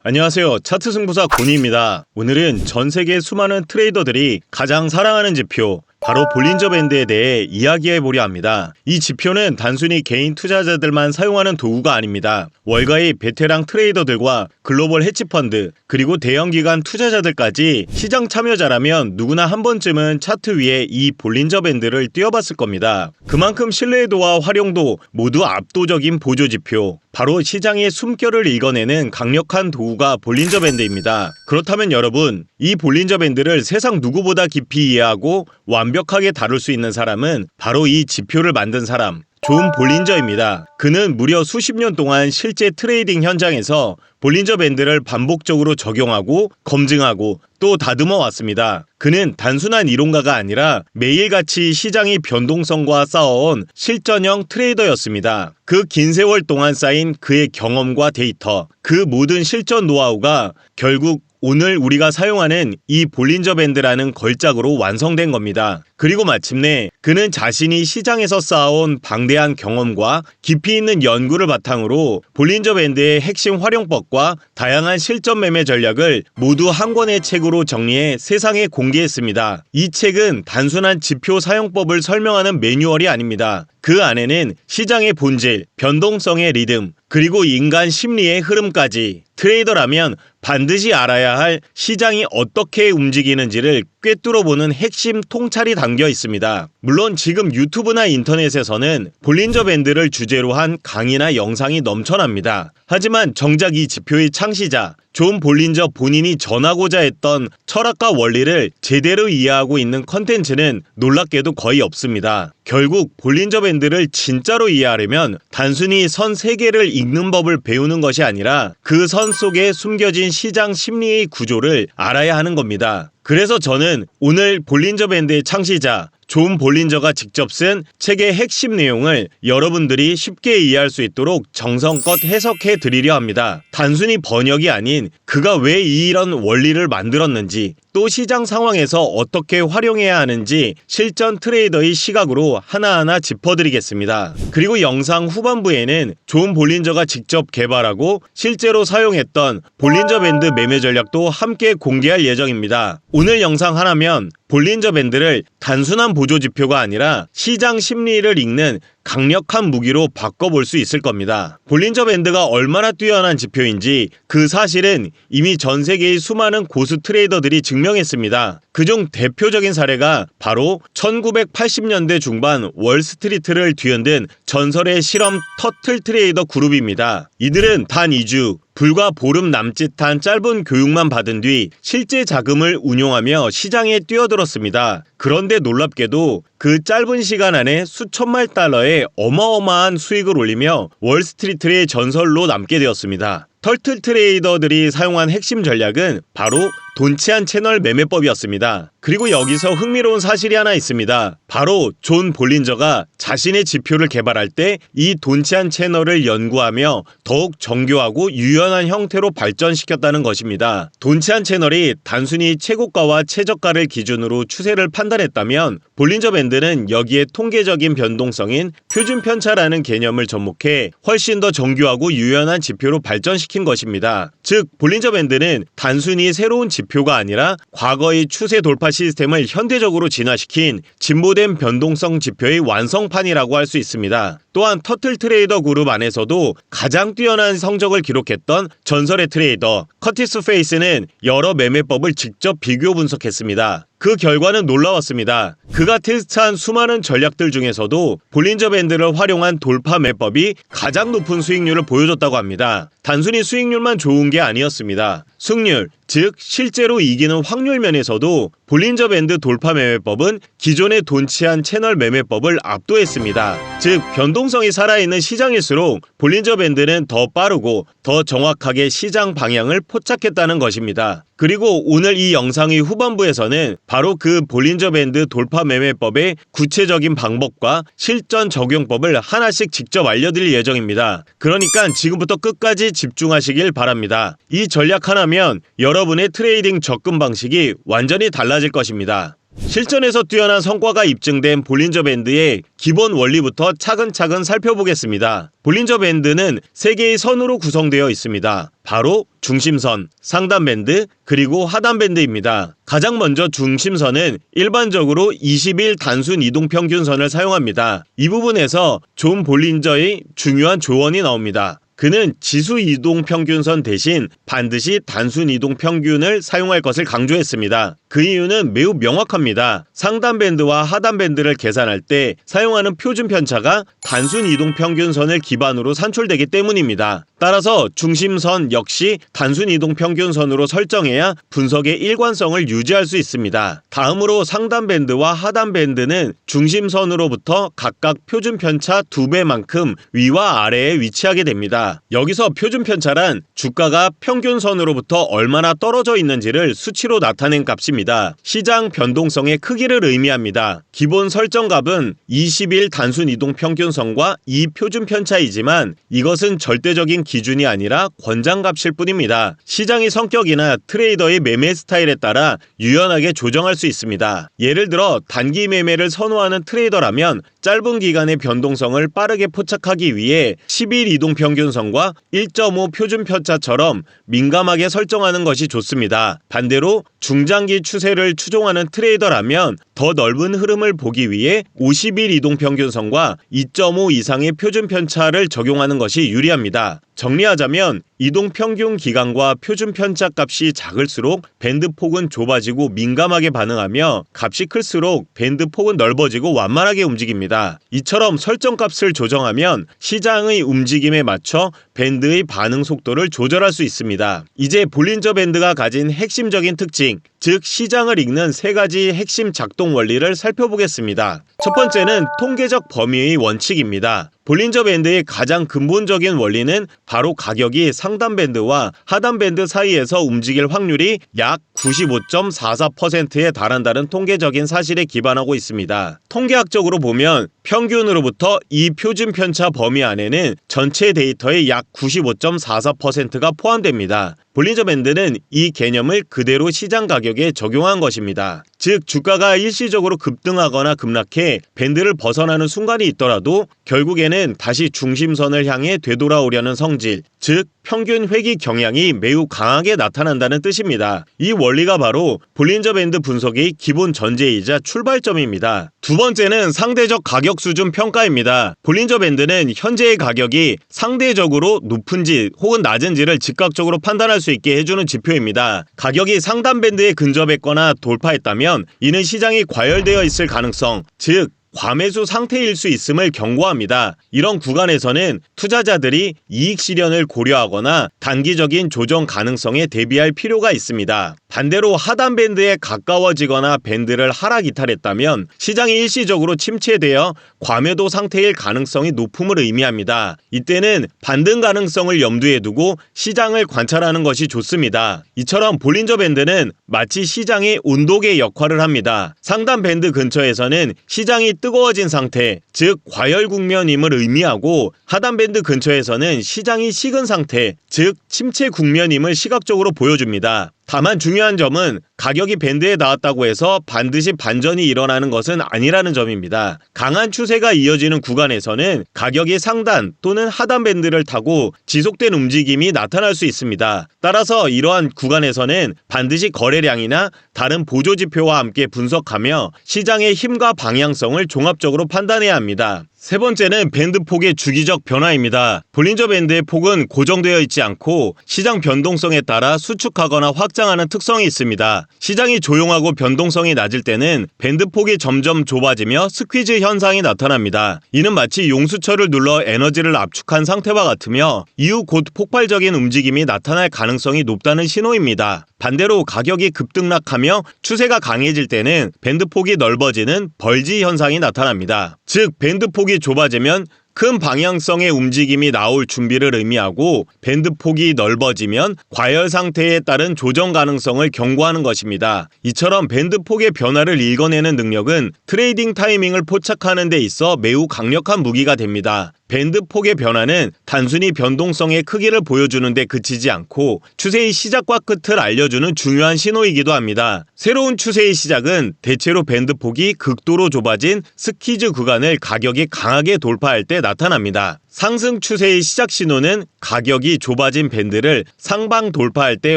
안녕하세요. 차트 승부사 고니입니다. 오늘은 전 세계 수많은 트레이더들이 가장 사랑하는 지표, 바로 볼린저 밴드에 대해 이야기해보려 합니다. 이 지표는 단순히 개인 투자자들만 사용하는 도구가 아닙니다. 월가의 베테랑 트레이더들과 글로벌 헤지펀드, 그리고 대형기관 투자자들까지 시장 참여자라면 누구나 한 번쯤은 차트 위에 이 볼린저 밴드를 띄워봤을 겁니다. 그만큼 신뢰도와 활용도 모두 압도적인 보조지표, 바로 시장의 숨결을 읽어내는 강력한 도구가 볼린저 밴드입니다. 그렇다면 여러분, 이 볼린저 밴드를 세상 누구보다 깊이 이해하고 완벽하게 다룰 수 있는 사람은 바로 이 지표를 만든 사람, 존 볼린저입니다. 그는 무려 수십 년 동안 실제 트레이딩 현장에서 볼린저 밴드를 반복적으로 적용하고 검증하고 또 다듬어 왔습니다. 그는 단순한 이론가가 아니라 매일같이 시장의 변동성과 싸워온 실전형 트레이더였습니다. 그 긴 세월 동안 쌓인 그의 경험과 데이터, 그 모든 실전 노하우가 결국 오늘 우리가 사용하는 이 볼린저 밴드라는 걸작으로 완성된 겁니다. 그리고 마침내 그는 자신이 시장에서 쌓아온 방대한 경험과 깊이 있는 연구를 바탕으로 볼린저 밴드의 핵심 활용법과 다양한 실전 매매 전략을 모두 한 권의 책으로 정리해 세상에 공개했습니다. 이 책은 단순한 지표 사용법을 설명하는 매뉴얼이 아닙니다. 그 안에는 시장의 본질, 변동성의 리듬, 그리고 인간 심리의 흐름까지, 트레이더라면 반드시 알아야 할 시장이 어떻게 움직이는지를 꿰뚫어보는 핵심 통찰이 담겨 있습니다. 물론 지금 유튜브나 인터넷에서는 볼린저 밴드를 주제로 한 강의나 영상이 넘쳐납니다. 하지만 정작 이 지표의 창시자 존 볼린저 본인이 전하고자 했던 철학과 원리를 제대로 이해하고 있는 컨텐츠는 놀랍게도 거의 없습니다. 결국 볼린저 밴드를 진짜로 이해하려면 단순히 선 3개를 읽는 법을 배우는 것이 아니라 그 선 속에 숨겨진 시장 심리의 구조를 알아야 하는 겁니다. 그래서 저는 오늘 볼린저 밴드의 창시자 존 볼린저가 직접 쓴 책의 핵심 내용을 여러분들이 쉽게 이해할 수 있도록 정성껏 해석해 드리려 합니다. 단순히 번역이 아닌 그가 왜 이런 원리를 만들었는지, 또 시장 상황에서 어떻게 활용해야 하는지 실전 트레이더의 시각으로 하나하나 짚어드리겠습니다. 그리고 영상 후반부에는 존 볼린저가 직접 개발하고 실제로 사용했던 볼린저 밴드 매매 전략도 함께 공개할 예정입니다. 오늘 영상 하나면 볼린저 밴드를 단순한 보조지표가 아니라 시장 심리를 읽는 강력한 무기로 바꿔볼 수 있을 겁니다. 볼린저 밴드가 얼마나 뛰어난 지표인지 그 사실은 이미 전 세계의 수많은 고수 트레이더들이 증명했습니다. 그중 대표적인 사례가 바로 1980년대 중반 월스트리트를 뒤흔든 전설의 실험 터틀 트레이더 그룹입니다. 이들은 단 2주, 불과 보름 남짓한 짧은 교육만 받은 뒤 실제 자금을 운용하며 시장에 뛰어들었습니다. 그런데 놀랍게도 그 짧은 시간 안에 수천만 달러의 어마어마한 수익을 올리며 월스트리트의 전설로 남게 되었습니다. 터틀 트레이더들이 사용한 핵심 전략은 바로 돈치한 채널 매매법이었습니다. 그리고 여기서 흥미로운 사실이 하나 있습니다. 바로 존 볼린저가 자신의 지표를 개발할 때 이 돈치한 채널을 연구하며 더욱 정교하고 유연한 형태로 발전시켰다는 것입니다. 돈치한 채널이 단순히 최고가와 최저가를 기준으로 추세를 판단했다면 볼린저 밴드는 여기에 통계적인 변동성인 표준 편차라는 개념을 접목해 훨씬 더 정교하고 유연한 지표로 발전시킨 것입니다. 즉 볼린저 밴드는 단순히 새로운 지표가 아니라 과거의 추세 돌파 시스템을 현대적으로 진화시킨 진보된 변동성 지표의 완성판이라고 할 수 있습니다. 또한 터틀 트레이더 그룹 안에서도 가장 뛰어난 성적을 기록했던 전설의 트레이더 커티스 페이스는 여러 매매법을 직접 비교 분석했습니다. 그 결과는 놀라웠습니다. 그가 테스트한 수많은 전략들 중에서도 볼린저 밴드를 활용한 돌파 매법이 가장 높은 수익률을 보여줬다고 합니다. 단순히 수익률만 좋은 게 아니었습니다. 승률, 즉 실제로 이기는 확률 면에서도 볼린저 밴드 돌파 매매법은 기존의 돈치한 채널 매매법을 압도했습니다. 즉 변동성이 살아있는 시장일수록 볼린저 밴드는 더 빠르고 더 정확하게 시장 방향을 포착했다는 것입니다. 그리고 오늘 이 영상의 후반부에서는 바로 그 볼린저 밴드 돌파 매매법의 구체적인 방법과 실전 적용법을 하나씩 직접 알려드릴 예정입니다. 그러니까 지금부터 끝까지 집중하시길 바랍니다. 이 전략 하나면 여러분의 트레이딩 접근 방식이 완전히 달라질 것입니다. 실전에서 뛰어난 성과가 입증된 볼린저 밴드의 기본 원리부터 차근차근 살펴보겠습니다. 볼린저 밴드는 3개의 선으로 구성되어 있습니다. 바로 중심선, 상단밴드, 그리고 하단밴드입니다. 가장 먼저 중심선은 일반적으로 21 단순 이동평균선을 사용합니다. 이 부분에서 존 볼린저의 중요한 조언이 나옵니다. 그는 지수 이동 평균선 대신 반드시 단순 이동 평균을 사용할 것을 강조했습니다. 그 이유는 매우 명확합니다. 상단 밴드와 하단 밴드를 계산할 때 사용하는 표준 편차가 단순 이동 평균선을 기반으로 산출되기 때문입니다. 따라서 중심선 역시 단순 이동 평균선으로 설정해야 분석의 일관성을 유지할 수 있습니다. 다음으로 상단 밴드와 하단 밴드는 중심선으로부터 각각 표준 편차 2배만큼 위와 아래에 위치하게 됩니다. 여기서 표준 편차란 주가가 평균선으로부터 얼마나 떨어져 있는지를 수치로 나타낸 값입니다. 시장 변동성의 크기를 의미합니다. 기본 설정값은 21 단순 이동 평균선과 이 표준 편차이지만 이것은 절대적인 기준이 아니라 권장값일 뿐입니다. 시장의 성격이나 트레이더의 매매 스타일에 따라 유연하게 조정할 수 있습니다. 예를 들어 단기 매매를 선호하는 트레이더라면 짧은 기간의 변동성을 빠르게 포착하기 위해 10일 이동평균선과 1.5 표준편차처럼 민감하게 설정하는 것이 좋습니다. 반대로 중장기 추세를 추종하는 트레이더라면 더 넓은 흐름을 보기 위해 50일 이동평균선과 2.5 이상의 표준편차를 적용하는 것이 유리합니다. 정리하자면 이동평균 기간과 표준편차 값이 작을수록 밴드폭은 좁아지고 민감하게 반응하며 값이 클수록 밴드폭은 넓어지고 완만하게 움직입니다. 이처럼 설정값을 조정하면 시장의 움직임에 맞춰 밴드의 반응 속도를 조절할 수 있습니다. 이제 볼린저 밴드가 가진 핵심적인 특징, 즉 시장을 읽는 3가지 핵심 작동 원리를 살펴보겠습니다. 첫 번째는 통계적 범위의 원칙입니다. 볼린저 밴드의 가장 근본적인 원리는 바로 가격이 상단 밴드와 하단 밴드 사이에서 움직일 확률이 약 95.44%에 달한다는 통계적인 사실에 기반하고 있습니다. 통계학적으로 보면 평균으로부터 이 표준 편차 범위 안에는 전체 데이터의 약 95.44%가 포함됩니다. 볼린저 밴드는 이 개념을 그대로 시장 가격에 적용한 것입니다. 즉 주가가 일시적으로 급등하거나 급락해 밴드를 벗어나는 순간이 있더라도 결국에는 다시 중심선을 향해 되돌아오려는 성질, 즉 평균 회귀 경향이 매우 강하게 나타난다는 뜻입니다. 이 원리가 바로 볼린저 밴드 분석의 기본 전제이자 출발점입니다. 두 번째는 상대적 가격 수준 평가입니다. 볼린저 밴드는 현재의 가격이 상대적으로 높은지 혹은 낮은지를 즉각적으로 판단할 수 있게 해주는 지표입니다. 가격이 상단 밴드에 근접했거나 돌파했다면 이는 시장이 과열되어 있을 가능성, 즉 과매수 상태일 수 있음을 경고합니다. 이런 구간에서는 투자자들이 이익 실현을 고려하거나 단기적인 조정 가능성에 대비할 필요가 있습니다. 반대로 하단 밴드에 가까워지거나 밴드를 하락 이탈했다면 시장이 일시적으로 침체되어 과매도 상태일 가능성이 높음을 의미합니다. 이때는 반등 가능성을 염두에 두고 시장을 관찰하는 것이 좋습니다. 이처럼 볼린저 밴드는 마치 시장의 온도계 역할을 합니다. 상단 밴드 근처에서는 시장이 뜨거워진 상태, 즉 과열 국면임을 의미하고 하단 밴드 근처에서는 시장이 식은 상태, 즉 침체 국면임을 시각적으로 보여줍니다. 다만 중요한 점은 가격이 밴드에 닿았다고 해서 반드시 반전이 일어나는 것은 아니라는 점입니다. 강한 추세가 이어지는 구간에서는 가격이 상단 또는 하단 밴드를 타고 지속된 움직임이 나타날 수 있습니다. 따라서 이러한 구간에서는 반드시 거래량이나 다른 보조지표와 함께 분석하며 시장의 힘과 방향성을 종합적으로 판단해야 합니다. 세 번째는 밴드 폭의 주기적 변화입니다. 볼린저 밴드의 폭은 고정되어 있지 않고 시장 변동성에 따라 수축하거나 확장하는 특성이 있습니다. 시장이 조용하고 변동성이 낮을 때는 밴드 폭이 점점 좁아지며 스퀴즈 현상이 나타납니다. 이는 마치 용수철을 눌러 에너지를 압축한 상태와 같으며 이후 곧 폭발적인 움직임이 나타날 가능성이 높다는 신호입니다. 반대로 가격이 급등락하며 추세가 강해질 때는 밴드폭이 넓어지는 벌지 현상이 나타납니다. 즉 밴드폭이 좁아지면 큰 방향성의 움직임이 나올 준비를 의미하고 밴드폭이 넓어지면 과열 상태에 따른 조정 가능성을 경고하는 것입니다. 이처럼 밴드폭의 변화를 읽어내는 능력은 트레이딩 타이밍을 포착하는 데 있어 매우 강력한 무기가 됩니다. 밴드 폭의 변화는 단순히 변동성의 크기를 보여주는 데 그치지 않고 추세의 시작과 끝을 알려주는 중요한 신호이기도 합니다. 새로운 추세의 시작은 대체로 밴드 폭이 극도로 좁아진 스키즈 구간을 가격이 강하게 돌파할 때 나타납니다. 상승 추세의 시작 신호는 가격이 좁아진 밴드를 상방 돌파할 때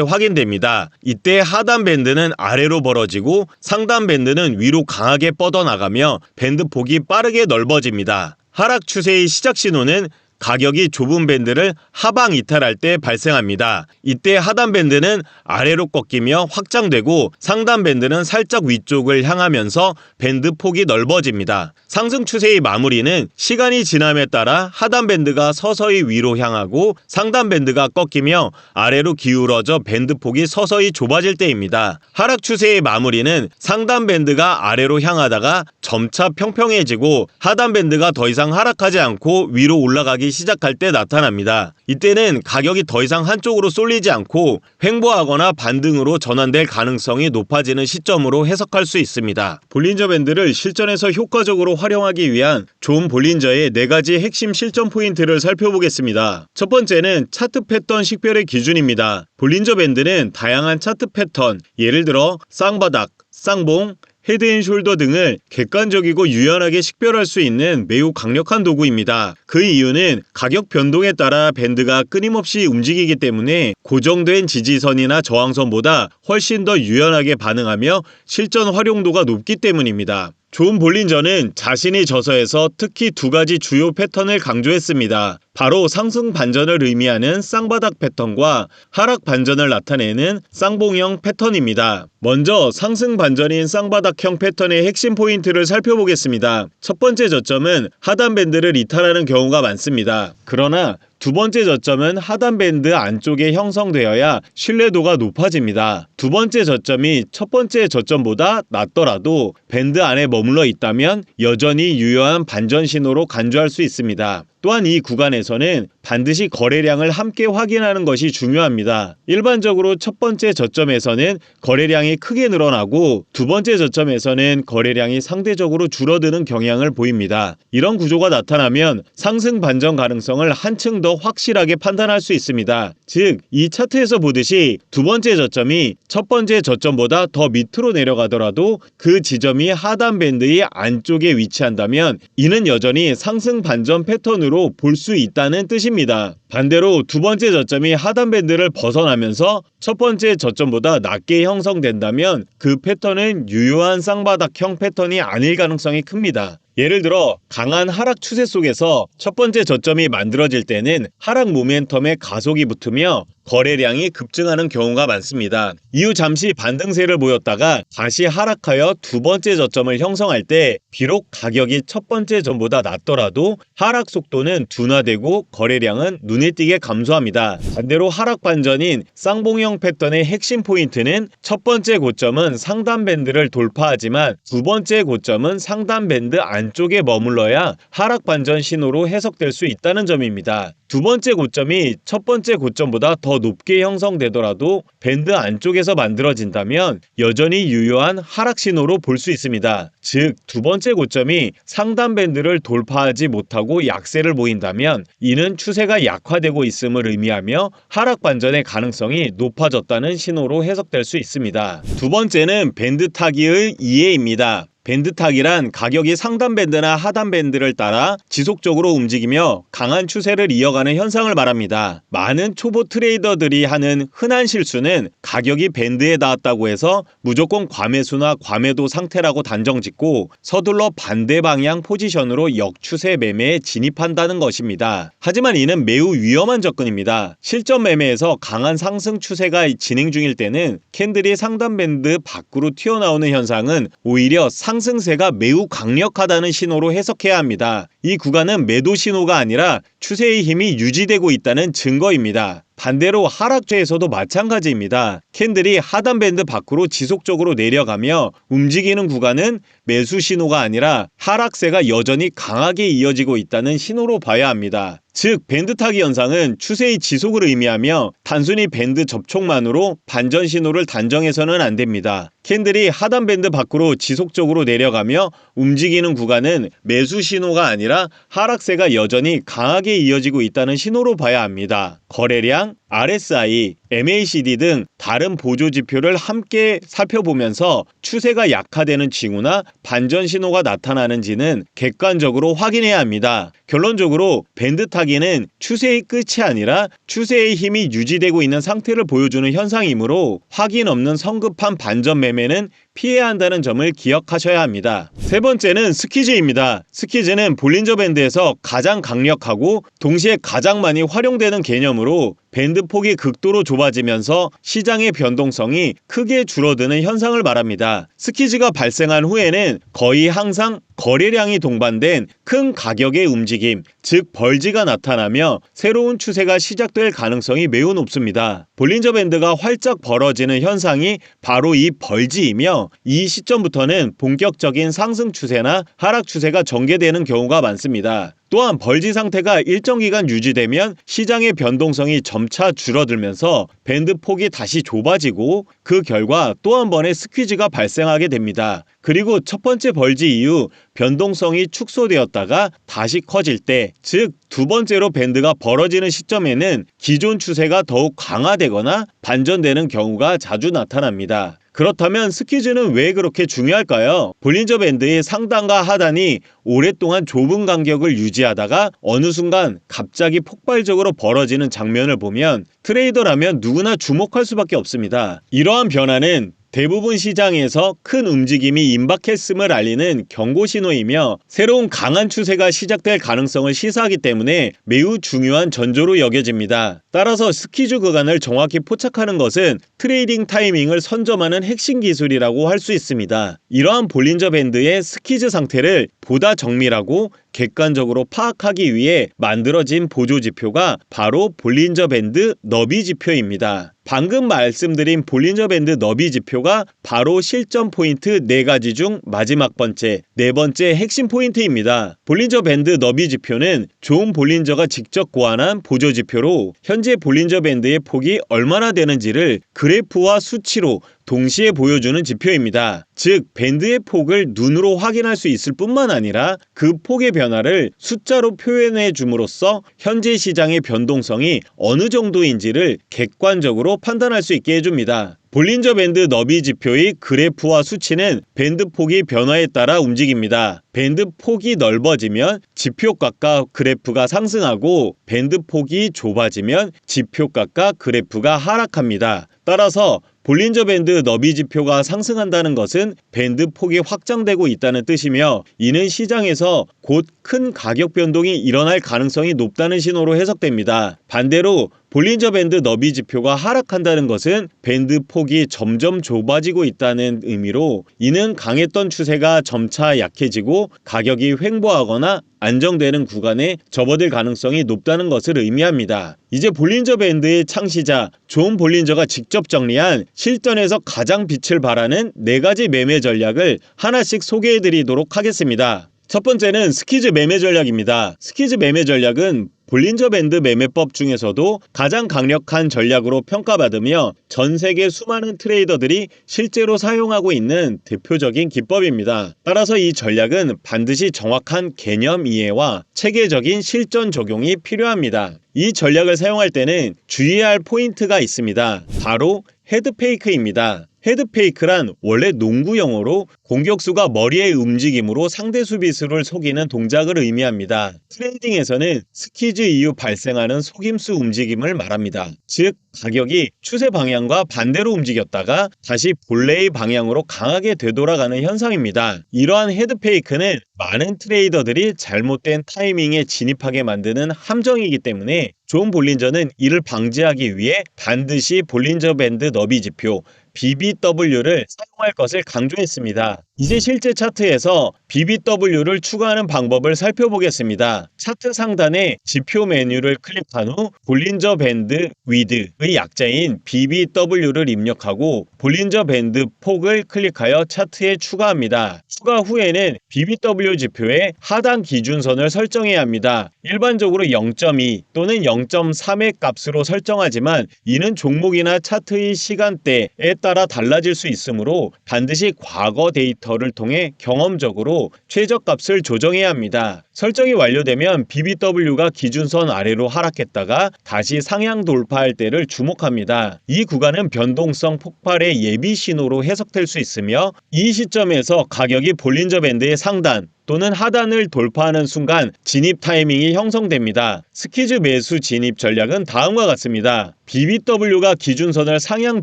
확인됩니다. 이때 하단 밴드는 아래로 벌어지고 상단 밴드는 위로 강하게 뻗어나가며 밴드 폭이 빠르게 넓어집니다. 하락 추세의 시작 신호는 가격이 좁은 밴드를 하방 이탈할 때 발생합니다. 이때 하단 밴드는 아래로 꺾이며 확장되고 상단 밴드는 살짝 위쪽을 향하면서 밴드 폭이 넓어집니다. 상승 추세의 마무리는 시간이 지남에 따라 하단 밴드가 서서히 위로 향하고 상단 밴드가 꺾이며 아래로 기울어져 밴드 폭이 서서히 좁아질 때입니다. 하락 추세의 마무리는 상단 밴드가 아래로 향하다가 점차 평평해지고 하단 밴드가 더 이상 하락하지 않고 위로 올라가기 시작할 때 나타납니다. 이때는 가격이 더 이상 한쪽으로 쏠리지 않고 횡보하거나 반등으로 전환될 가능성이 높아지는 시점으로 해석할 수 있습니다. 볼린저 밴드를 실전에서 효과적으로 활용하기 위한 존 볼린저의 4가지 핵심 실전 포인트를 살펴보겠습니다. 첫 번째는 차트 패턴 식별의 기준입니다. 볼린저 밴드는 다양한 차트 패턴, 예를 들어 쌍바닥, 쌍봉, 헤드앤숄더 등을 객관적이고 유연하게 식별할 수 있는 매우 강력한 도구입니다. 그 이유는 가격 변동에 따라 밴드가 끊임없이 움직이기 때문에 고정된 지지선이나 저항선보다 훨씬 더 유연하게 반응하며 실전 활용도가 높기 때문입니다. 존 볼린저는 자신의 저서에서 특히 2가지 주요 패턴을 강조했습니다. 바로 상승 반전을 의미하는 쌍바닥 패턴과 하락 반전을 나타내는 쌍봉형 패턴입니다. 먼저 상승 반전인 쌍바닥형 패턴의 핵심 포인트를 살펴보겠습니다. 첫 번째 저점은 하단 밴드를 이탈하는 경우가 많습니다. 그러나 두 번째 저점은 하단 밴드 안쪽에 형성되어야 신뢰도가 높아집니다. 두 번째 저점이 첫 번째 저점보다 낮더라도 밴드 안에 머물러 있다면 여전히 유효한 반전 신호로 간주할 수 있습니다. 또한 이 구간에서는 반드시 거래량을 함께 확인하는 것이 중요합니다. 일반적으로 첫 번째 저점에서는 거래량이 크게 늘어나고 두 번째 저점에서는 거래량이 상대적으로 줄어드는 경향을 보입니다. 이런 구조가 나타나면 상승 반전 가능성을 한층 더 확실하게 판단할 수 있습니다. 즉, 이 차트에서 보듯이 두 번째 저점이 첫 번째 저점보다 더 밑으로 내려가더라도 그 지점이 하단 밴드의 안쪽에 위치한다면 이는 여전히 상승 반전 패턴으로 볼 수 있다는 뜻입니다. 반대로 두 번째 저점이 하단 밴드를 벗어나면서 첫 번째 저점보다 낮게 형성된다면 그 패턴은 유효한 쌍바닥형 패턴이 아닐 가능성이 큽니다. 예를 들어 강한 하락 추세 속에서 첫 번째 저점이 만들어질 때는 하락 모멘텀에 가속이 붙으며 거래량이 급증하는 경우가 많습니다. 이후 잠시 반등세를 보였다가 다시 하락하여 두 번째 저점을 형성할 때 비록 가격이 첫 번째 전보다 낮더라도 하락 속도는 둔화되고 거래량은 눈에 띄게 감소합니다. 반대로 하락 반전인 쌍봉형 패턴의 핵심 포인트는 첫 번째 고점은 상단 밴드를 돌파하지만 두 번째 고점은 상단 밴드 안쪽에 머물러야 하락 반전 신호로 해석될 수 있다는 점입니다. 두 번째 고점이 첫 번째 고점보다 더 높게 형성되더라도 밴드 안쪽에서 만들어진다면 여전히 유효한 하락 신호로 볼 수 있습니다. 즉, 두 번째 고점이 상단 밴드를 돌파하지 못하고 약세를 보인다면 이는 추세가 약화되고 있음을 의미하며 하락 반전의 가능성이 높아졌다는 신호로 해석될 수 있습니다. 두 번째는 밴드 타기의 이해입니다. 밴드 타기란 가격이 상단 밴드나 하단 밴드를 따라 지속적으로 움직이며 강한 추세를 이어가는 현상을 말합니다. 많은 초보 트레이더들이 하는 흔한 실수는 가격이 밴드에 닿았다고 해서 무조건 과매수나 과매도 상태라고 단정짓고 서둘러 반대 방향 포지션으로 역추세 매매에 진입한다는 것입니다. 하지만 이는 매우 위험한 접근입니다. 실전 매매에서 강한 상승 추세가 진행 중일 때는 캔들이 상단 밴드 밖으로 튀어나오는 현상은 오히려 상승세가 매우 강력하다는 신호로 해석해야 합니다. 이 구간은 매도 신호가 아니라 추세의 힘이 유지되고 있다는 증거입니다. 반대로 하락세에서도 마찬가지입니다. 캔들이 하단 밴드 밖으로 지속적으로 내려가며 움직이는 구간은 매수 신호가 아니라 하락세가 여전히 강하게 이어지고 있다는 신호로 봐야 합니다. 즉 밴드 타기 현상은 추세의 지속을 의미하며 단순히 밴드 접촉만으로 반전 신호를 단정해서는 안 됩니다. 캔들이 하단 밴드 밖으로 지속적으로 내려가며 움직이는 구간은 매수 신호가 아니라 하락세가 여전히 강하게 이어지고 있다는 신호로 봐야 합니다. 거래량, RSI, MACD 등 다른 보조 지표를 함께 살펴보면서 추세가 약화되는 징후나 반전 신호가 나타나는지는 객관적으로 확인해야 합니다. 결론적으로 밴드 타기는 추세의 끝이 아니라 추세의 힘이 유지되고 있는 상태를 보여주는 현상이므로 확인 없는 성급한 반전 매매는 피해야 한다는 점을 기억하셔야 합니다. 세 번째는 스퀴즈입니다. 스퀴즈는 볼린저 밴드에서 가장 강력하고 동시에 가장 많이 활용되는 개념으로 밴드 폭이 극도로 좁아지면서 시장의 변동성이 크게 줄어드는 현상을 말합니다. 스퀴즈가 발생한 후에는 거의 항상 거래량이 동반된 큰 가격의 움직임, 즉 벌지가 나타나며 새로운 추세가 시작될 가능성이 매우 높습니다. 볼린저 밴드가 활짝 벌어지는 현상이 바로 이 벌지이며 이 시점부터는 본격적인 상승 추세나 하락 추세가 전개되는 경우가 많습니다. 또한 벌지 상태가 일정 기간 유지되면 시장의 변동성이 점차 줄어들면서 밴드 폭이 다시 좁아지고 그 결과 또 한 번의 스퀴즈가 발생하게 됩니다. 그리고 첫 번째 벌지 이후 변동성이 축소되었다가 다시 커질 때, 즉 두 번째로 밴드가 벌어지는 시점에는 기존 추세가 더욱 강화되거나 반전되는 경우가 자주 나타납니다. 그렇다면 스퀴즈는 왜 그렇게 중요할까요? 볼린저 밴드의 상단과 하단이 오랫동안 좁은 간격을 유지하다가 어느 순간 갑자기 폭발적으로 벌어지는 장면을 보면 트레이더라면 누구나 주목할 수밖에 없습니다. 이러한 변화는 대부분 시장에서 큰 움직임이 임박했음을 알리는 경고 신호이며 새로운 강한 추세가 시작될 가능성을 시사하기 때문에 매우 중요한 전조로 여겨집니다. 따라서 스퀴즈 구간을 정확히 포착하는 것은 트레이딩 타이밍을 선점하는 핵심 기술이라고 할 수 있습니다. 이러한 볼린저 밴드의 스퀴즈 상태를 보다 정밀하고 객관적으로 파악하기 위해 만들어진 보조 지표가 바로 볼린저 밴드 너비 지표입니다. 방금 말씀드린 볼린저 밴드 너비 지표가 바로 실전 포인트 4가지 중 마지막 번째, 네 번째 핵심 포인트입니다. 볼린저 밴드 너비 지표는 존 볼린저가 직접 고안한 보조 지표로 현재 볼린저 밴드의 폭이 얼마나 되는지를 그래프와 수치로 동시에 보여주는 지표입니다. 즉 밴드의 폭을 눈으로 확인할 수 있을 뿐만 아니라 그 폭의 변화를 숫자로 표현해 줌으로써 현재 시장의 변동성이 어느 정도인지를 객관적으로 판단할 수 있게 해줍니다. 볼린저 밴드 너비 지표의 그래프와 수치는 밴드 폭이 변화에 따라 움직입니다. 밴드 폭이 넓어지면 지표값과 그래프가 상승하고 밴드 폭이 좁아지면 지표값과 그래프가 하락합니다. 따라서 볼린저 밴드 너비 지표가 상승한다는 것은 밴드 폭이 확장되고 있다는 뜻이며 이는 시장에서 곧 큰 가격 변동이 일어날 가능성이 높다는 신호로 해석됩니다. 반대로 볼린저 밴드 너비 지표가 하락한다는 것은 밴드 폭이 점점 좁아지고 있다는 의미로 이는 강했던 추세가 점차 약해지고 가격이 횡보하거나 안정되는 구간에 접어들 가능성이 높다는 것을 의미합니다. 이제 볼린저 밴드의 창시자 존 볼린저가 직접 정리한 실전에서 가장 빛을 발하는 4가지 매매 전략을 하나씩 소개해드리도록 하겠습니다. 첫 번째는 스퀴즈 매매 전략입니다. 스퀴즈 매매 전략은 볼린저 밴드 매매법 중에서도 가장 강력한 전략으로 평가받으며 전 세계 수많은 트레이더들이 실제로 사용하고 있는 대표적인 기법입니다. 따라서 이 전략은 반드시 정확한 개념 이해와 체계적인 실전 적용이 필요합니다. 이 전략을 사용할 때는 주의해야 할 포인트가 있습니다. 바로 헤드페이크입니다. 헤드페이크란 원래 농구 용어로 공격수가 머리의 움직임으로 상대 수비수를 속이는 동작을 의미합니다. 트레이딩에서는 스퀴즈 이후 발생하는 속임수 움직임을 말합니다. 즉 가격이 추세 방향과 반대로 움직였다가 다시 본래의 방향으로 강하게 되돌아가는 현상입니다. 이러한 헤드페이크는 많은 트레이더들이 잘못된 타이밍에 진입하게 만드는 함정이기 때문에 존 볼린저는 이를 방지하기 위해 반드시 볼린저 밴드 너비 지표 BBW를 사용할 것을 강조했습니다. 이제 실제 차트에서 BBW를 추가하는 방법을 살펴보겠습니다. 차트 상단에 지표 메뉴를 클릭한 후 볼린저 밴드 위드의 약자인 BBW를 입력하고 볼린저 밴드 폭을 클릭하여 차트에 추가합니다. 추가 후에는 BBW 지표의 하단 기준선을 설정해야 합니다. 일반적으로 0.2 또는 0.3의 값으로 설정하지만 이는 종목이나 차트의 시간대에 따라 달라질 수 있으므로 반드시 과거 데이터를 통해 경험적으로 최저값을 조정해야 합니다. 설정이 완료되면 BBW가 기준선 아래로 하락했다가 다시 상향 돌파할 때를 주목합니다. 이 구간은 변동성 폭발의 예비 신호로 해석될 수 있으며 이 시점에서 가격이 볼린저 밴드의 상단 또는 하단을 돌파하는 순간 진입 타이밍이 형성됩니다. 스퀴즈 매수 진입 전략은 다음과 같습니다. BBW가 기준선을 상향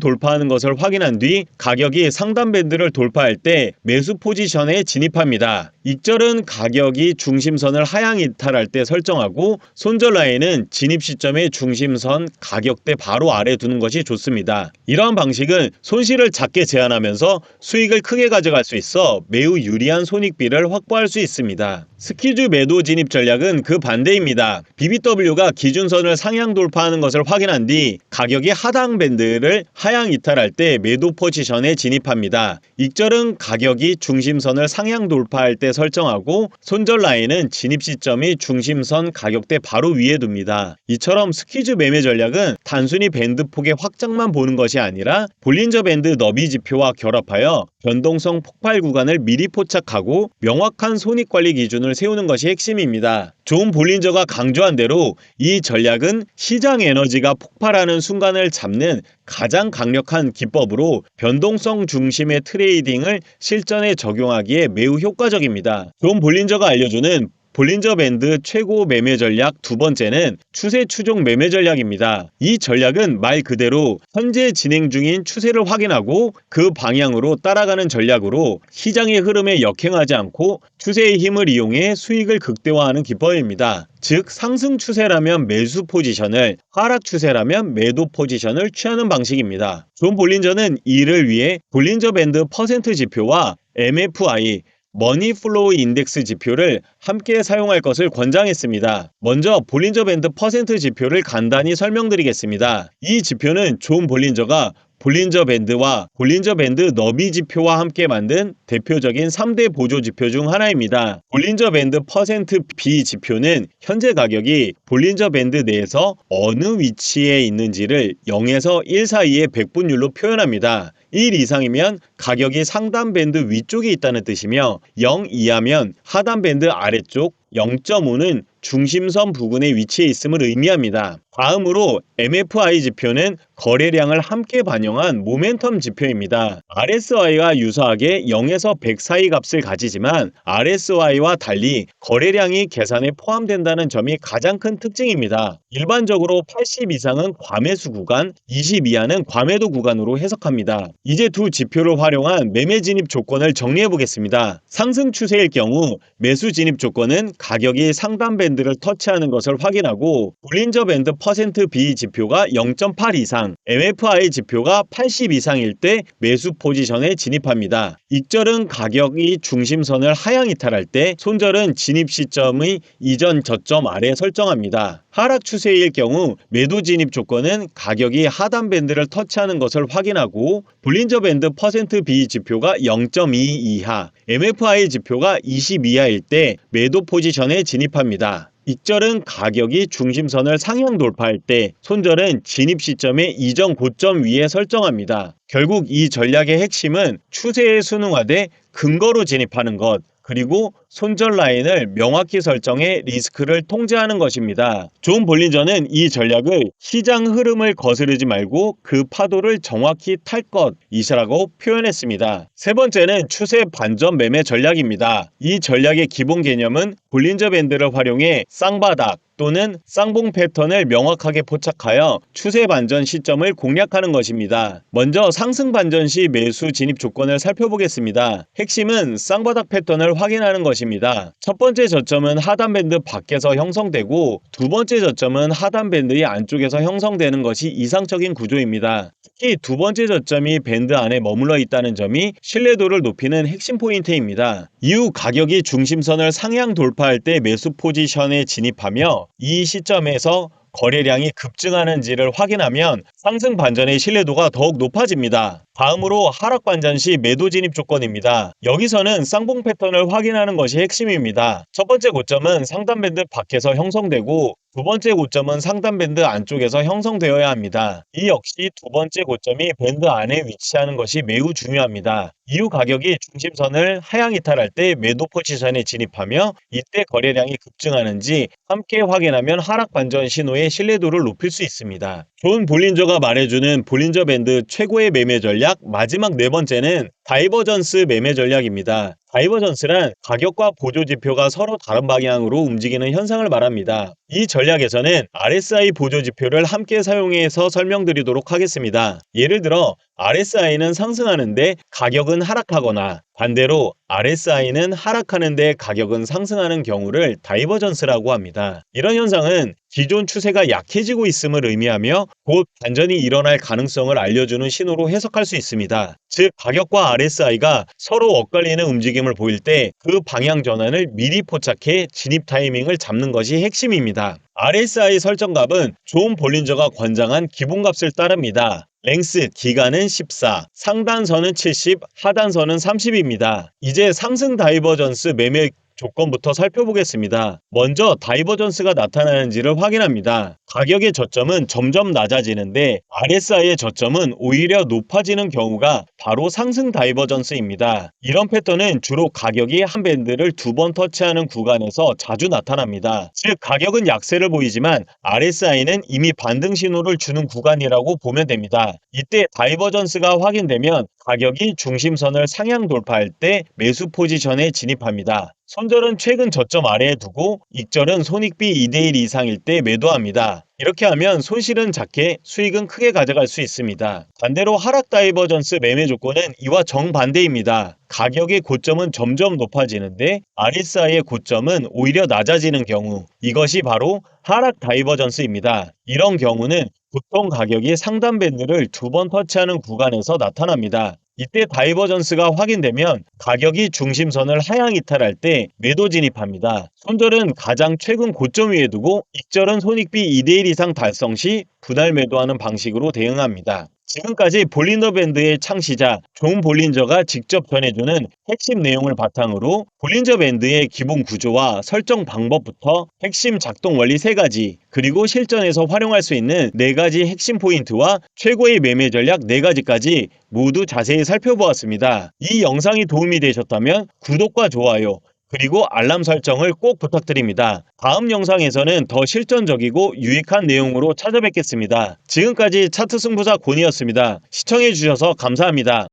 돌파하는 것을 확인한 뒤 가격이 상단 밴드를 돌파할 때 매수 포지션에 진입합니다. 익절은 가격이 중심선을 하향 이탈할 때 설정하고 손절 라인은 진입 시점의 중심선 가격대 바로 아래 두는 것이 좋습니다. 이러한 방식은 손실을 작게 제한하면서 수익을 크게 가져갈 수 있어 매우 유리한 손익비를 확보할 수 있습니다. 스퀴즈 매도 진입 전략은 그 반대입니다. BBW가 기준선을 상향 돌파하는 것을 확인한 뒤 가격이 하단 밴드를 하향 이탈할 때 매도 포지션에 진입합니다. 익절은 가격이 중심선을 상향 돌파할 때 설정하고 손절 라인은 진입 시점이 중심선 가격대 바로 위에 둡니다. 이처럼 스퀴즈 매매 전략은 단순히 밴드 폭의 확장만 보는 것이 아니라 볼린저 밴드 너비 지표와 결합하여 변동성 폭발 구간을 미리 포착하고 명확한 손익관리 기준을 세우는 것이 핵심입니다. 존 볼린저가 강조한 대로 이 전략은 시장 에너지가 폭발하는 순간을 잡는 가장 강력한 기법으로 변동성 중심의 트레이딩을 실전에 적용하기에 매우 효과적입니다. 존 볼린저가 알려주는 볼린저 밴드 최고 매매 전략 두 번째는 추세 추종 매매 전략입니다. 이 전략은 말 그대로 현재 진행 중인 추세를 확인하고 그 방향으로 따라가는 전략으로 시장의 흐름에 역행하지 않고 추세의 힘을 이용해 수익을 극대화하는 기법입니다. 즉 상승 추세라면 매수 포지션을, 하락 추세라면 매도 포지션을 취하는 방식입니다. 존 볼린저는 이를 위해 볼린저 밴드 퍼센트 지표와 MFI 머니 플로우 인덱스 지표를 함께 사용할 것을 권장했습니다. 먼저 볼린저 밴드 퍼센트 지표를 간단히 설명드리겠습니다. 이 지표는 존 볼린저가 볼린저 밴드와 볼린저 밴드 너비 지표와 함께 만든 대표적인 3대 보조 지표 중 하나입니다. 볼린저 밴드 퍼센트 B 지표는 현재 가격이 볼린저 밴드 내에서 어느 위치에 있는지를 0에서 1 사이의 백분율로 표현합니다. 1 이상이면 가격이 상단 밴드 위쪽에 있다는 뜻이며 0 이하면 하단 밴드 아래쪽, 0.5는 중심선 부근에 위치해 있음을 의미합니다. 다음으로 MFI 지표는 거래량을 함께 반영한 모멘텀 지표입니다. RSI와 유사하게 0에서 100 사이 값을 가지지만 RSI와 달리 거래량이 계산에 포함된다는 점이 가장 큰 특징입니다. 일반적으로 80 이상은 과매수 구간, 20 이하는 과매도 구간으로 해석합니다. 이제 두 지표를 활용한 매매 진입 조건을 정리해 보겠습니다. 상승 추세일 경우 매수 진입 조건은 가격이 상단 밴드를 터치하는 것을 확인하고 볼린저 밴드 퍼센트 B 지표가 0.8 이상, MFI 지표가 80 이상일 때 매수 포지션에 진입합니다. 익절은 가격이 중심선을 하향 이탈할 때, 손절은 진입 시점의 이전 저점 아래 설정합니다. 하락 추세일 경우 매도 진입 조건은 가격이 하단 밴드를 터치하는 것을 확인하고 볼린저 밴드 퍼센트 B 지표가 0.2 이하, MFI 지표가 20 이하일 때 매도 포지션에 진입합니다. 익절은 가격이 중심선을 상향 돌파할 때, 손절은 진입 시점의 이전 고점 위에 설정합니다. 결국 이 전략의 핵심은 추세에 순응하되 근거로 진입하는 것, 그리고 손절 라인을 명확히 설정해 리스크를 통제하는 것입니다. 존 볼린저는 이 전략을 시장 흐름을 거스르지 말고 그 파도를 정확히 탈 것이라고 표현했습니다. 세 번째는 추세 반전 매매 전략입니다. 이 전략의 기본 개념은 볼린저 밴드를 활용해 쌍바닥 또는 쌍봉 패턴을 명확하게 포착하여 추세 반전 시점을 공략하는 것입니다. 먼저 상승 반전 시 매수 진입 조건을 살펴보겠습니다. 핵심은 쌍바닥 패턴을 확인하는 것입니다. 첫 번째 저점은 하단 밴드 밖에서 형성되고 두 번째 저점은 하단 밴드의 안쪽에서 형성되는 것이 이상적인 구조입니다. 특히 두 번째 저점이 밴드 안에 머물러 있다는 점이 신뢰도를 높이는 핵심 포인트입니다. 이후 가격이 중심선을 상향 돌파할 때 매수 포지션에 진입하며 이 시점에서 거래량이 급증하는지를 확인하면 상승 반전의 신뢰도가 더욱 높아집니다. 다음으로 하락 반전 시 매도 진입 조건입니다. 여기서는 쌍봉 패턴을 확인하는 것이 핵심입니다. 첫 번째 고점은 상단 밴드 밖에서 형성되고 두 번째 고점은 상단 밴드 안쪽에서 형성되어야 합니다. 이 역시 두 번째 고점이 밴드 안에 위치하는 것이 매우 중요합니다. 이후 가격이 중심선을 하향 이탈할 때 매도 포지션에 진입하며 이때 거래량이 급증하는지 함께 확인하면 하락 반전 신호의 신뢰도를 높일 수 있습니다. 존 볼린저가 말해주는 볼린저 밴드 최고의 매매 전략 마지막 네 번째는 다이버전스 매매 전략입니다. 다이버전스란 가격과 보조 지표가 서로 다른 방향으로 움직이는 현상을 말합니다. 이 전략에서는 RSI 보조 지표를 함께 사용해서 설명드리도록 하겠습니다. 예를 들어 RSI는 상승하는데 가격은 하락하거나 반대로 RSI는 하락하는데 가격은 상승하는 경우를 다이버전스라고 합니다. 이런 현상은 기존 추세가 약해지고 있음을 의미하며 곧 반전이 일어날 가능성을 알려주는 신호로 해석할 수 있습니다. 즉 가격과 RSI가 서로 엇갈리는 움직임을 보일 때 그 방향 전환을 미리 포착해 진입 타이밍을 잡는 것이 핵심입니다. RSI 설정값은 존 볼린저가 권장한 기본값을 따릅니다. 랭스 기간은 14, 상단선은 70, 하단선은 30입니다. 이제 상승 다이버전스 매매 조건부터 살펴보겠습니다. 먼저 다이버전스가 나타나는지를 확인합니다. 가격의 저점은 점점 낮아지는데 RSI의 저점은 오히려 높아지는 경우가 바로 상승 다이버전스입니다. 이런 패턴은 주로 가격이 한 밴드를 두 번 터치하는 구간에서 자주 나타납니다. 즉 가격은 약세를 보이지만 RSI는 이미 반등 신호를 주는 구간이라고 보면 됩니다. 이때 다이버전스가 확인되면 가격이 중심선을 상향 돌파할 때 매수 포지션에 진입합니다. 손절은 최근 저점 아래에 두고 익절은 손익비 2대1 이상일 때 매도합니다. 이렇게 하면 손실은 작게 수익은 크게 가져갈 수 있습니다. 반대로 하락 다이버전스 매매 조건은 이와 정반대입니다. 가격의 고점은 점점 높아지는데 RSI의 고점은 오히려 낮아지는 경우, 이것이 바로 하락 다이버전스입니다. 이런 경우는 보통 가격이 상단 밴드를 두 번 터치하는 구간에서 나타납니다. 이때 다이버전스가 확인되면 가격이 중심선을 하향 이탈할 때 매도 진입합니다. 손절은 가장 최근 고점 위에 두고 익절은 손익비 2대1 이상 달성 시 분할 매도하는 방식으로 대응합니다. 지금까지 볼린저 밴드의 창시자 존 볼린저가 직접 전해주는 핵심 내용을 바탕으로 볼린저 밴드의 기본 구조와 설정 방법부터 핵심 작동 원리 3가지, 그리고 실전에서 활용할 수 있는 4가지 핵심 포인트와 최고의 매매 전략 4가지까지 모두 자세히 살펴보았습니다. 이 영상이 도움이 되셨다면 구독과 좋아요, 그리고 알람 설정을 꼭 부탁드립니다. 다음 영상에서는 더 실전적이고 유익한 내용으로 찾아뵙겠습니다. 지금까지 차트 승부사 곤이었습니다. 시청해주셔서 감사합니다.